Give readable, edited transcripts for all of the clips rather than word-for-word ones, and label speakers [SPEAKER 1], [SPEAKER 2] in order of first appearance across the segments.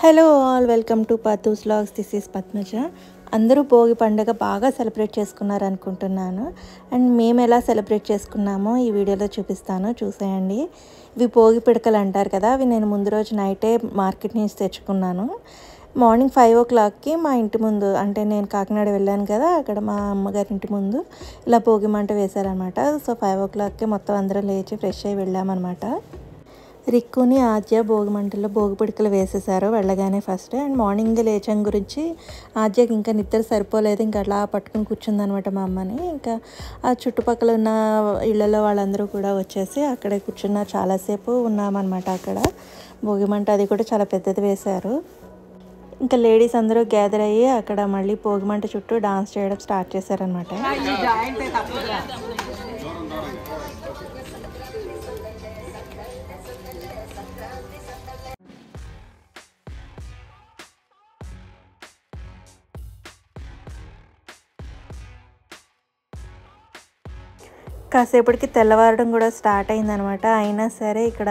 [SPEAKER 1] Hello all, welcome to Pathus vlogs. This is Padmaja. అందరూ భోగి పండుగ బాగా సెలబ్రేట్ చేసుకున్నారు అనుకుంటున్నాను. అండ్ మేము ఎలా సెలబ్రేట్ చేసుకున్నామో ఈ వీడియోలో చూపిస్తాను, చూసేయండి. ఇవి భోగి పిడకలు అంటారు కదా, అవి నేను ముందు రోజు నైటే మార్కెట్ నుంచి తెచ్చుకున్నాను. మార్నింగ్ 5 o'clockకి మా ఇంటి ముందు, అంటే నేను కాకినాడ వెళ్ళాను కదా, అక్కడ మా అమ్మగారి ఇంటి ముందు ఇలా భోగి మంట వేశారనమాట. సో 5 o'clockకి మొత్తం అందరం లేచి ఫ్రెష్ అయ్యి వెళ్ళామన్నమాట. రిక్కుని ఆద్య భోగి మంటల్లో భోగి పిడకలు వేసేసారు వెళ్ళగానే ఫస్ట్. అండ్ మార్నింగ్ లేచం గురించి ఆద్యకి ఇంకా నిద్ర సరిపోలేదు, ఇంకా అట్లా పట్టుకుని కూర్చుందనమాట మా అమ్మని. ఇంకా ఆ చుట్టుపక్కల ఉన్న ఇళ్లలో వాళ్ళందరూ కూడా వచ్చేసి అక్కడే కూర్చున్నారు. చాలాసేపు ఉన్నామన్నమాట అక్కడ. భోగి మంట అది కూడా చాలా పెద్దది వేశారు. ఇంకా లేడీస్ అందరూ గ్యాదర్ అయ్యి అక్కడ మళ్ళీ భోగి మంట చుట్టూ డాన్స్ చేయడం స్టార్ట్ చేశారనమాట. కాసేపటికి తెల్లవారడం కూడా స్టార్ట్ అయిందనమాట. అయినా సరే ఇక్కడ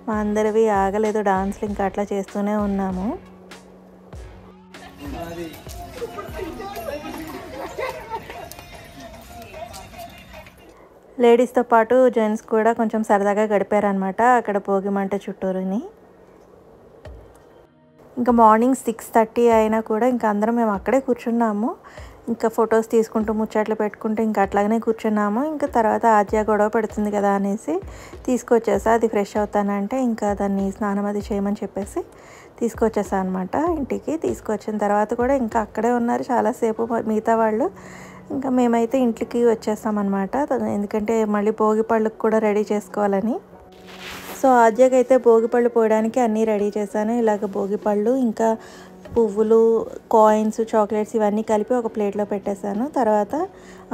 [SPEAKER 1] మా అందరివి ఆగలేదు డాన్స్లు, ఇంకా అట్లా చేస్తూనే ఉన్నాము. లేడీస్తో పాటు జెంట్స్ కూడా కొంచెం సరదాగా గడిపారనమాట అక్కడ భోగి మంట చుట్టూరుని. ఇంకా మార్నింగ్ 6:30 అయినా కూడా ఇంకా అందరం మేము అక్కడే కూర్చున్నాము. ఇంకా ఫొటోస్ తీసుకుంటూ ముచ్చట్లు పెట్టుకుంటూ ఇంకా అట్లాగనే కూర్చున్నాము. ఇంకా తర్వాత ఆద్య గొడవ పెడుతుంది కదా అనేసి తీసుకొచ్చేసా. అది ఫ్రెష్ అవుతానంటే ఇంకా దాన్ని స్నానం అది చేయమని చెప్పేసి తీసుకొచ్చేసా అనమాట ఇంటికి. తీసుకొచ్చిన తర్వాత కూడా ఇంకా అక్కడే ఉన్నారు చాలాసేపు మిగతా వాళ్ళు. ఇంకా మేమైతే ఇంటికి వచ్చేస్తామన్నమాట, ఎందుకంటే మళ్ళీ భోగి పళ్ళకు కూడా రెడీ చేసుకోవాలని. సో ఆద్యకైతే భోగిపళ్ళు పోయడానికి అన్నీ రెడీ చేశాను. ఇలాగ భోగిపళ్ళు, ఇంకా పువ్వులు, కాయిన్స్, చాక్లెట్స్ ఇవన్నీ కలిపి ఒక ప్లేట్లో పెట్టేశాను. తర్వాత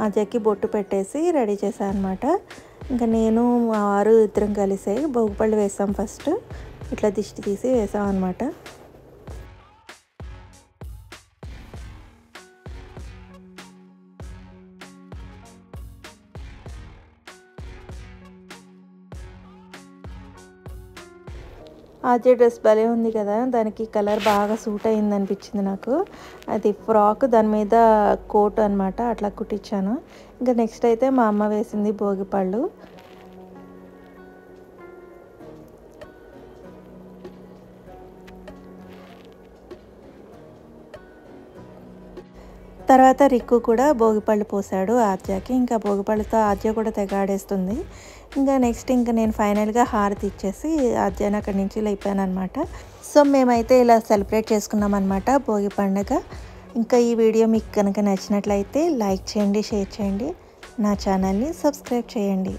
[SPEAKER 1] ఆద్యకి బొట్టు పెట్టేసి రెడీ చేశాను అనమాట. ఇంకా నేను మా వారు ఇద్దరం కలిసి భోగిపళ్ళు వేసాం. ఫస్ట్ ఇట్లా దిష్టి తీసి వేసాం అనమాట. ఆద్య డ్రెస్ భలే ఉంది కదా, దానికి కలర్ బాగా సూట్ అయింది అనిపించింది నాకు. అది ఫ్రాక్, దాని మీద కోట్ అనమాట, అట్లా కుట్టించాను. ఇంకా నెక్స్ట్ అయితే మా అమ్మ వేసింది భోగిపళ్ళు. తర్వాత రిక్కు కూడా భోగిపళ్ళు పోసాడు ఆద్యకి. ఇంకా భోగిపళ్ళతో ఆద్య కూడా తెగాడేస్తుంది. ఇంకా నెక్స్ట్ ఇంకా నేను ఫైనల్గా హారతి ఇచ్చేసి ఆద్యని అక్కడి నుంచి లేపాను అనమాట. సో మేమైతే ఇలా సెలబ్రేట్ చేసుకున్నాం అనమాట భోగి పండుగ. ఇంకా ఈ వీడియో మీకు కనుక నచ్చినట్లయితే లైక్ చేయండి, షేర్ చేయండి, నా ఛానల్ని సబ్స్క్రైబ్ చేయండి.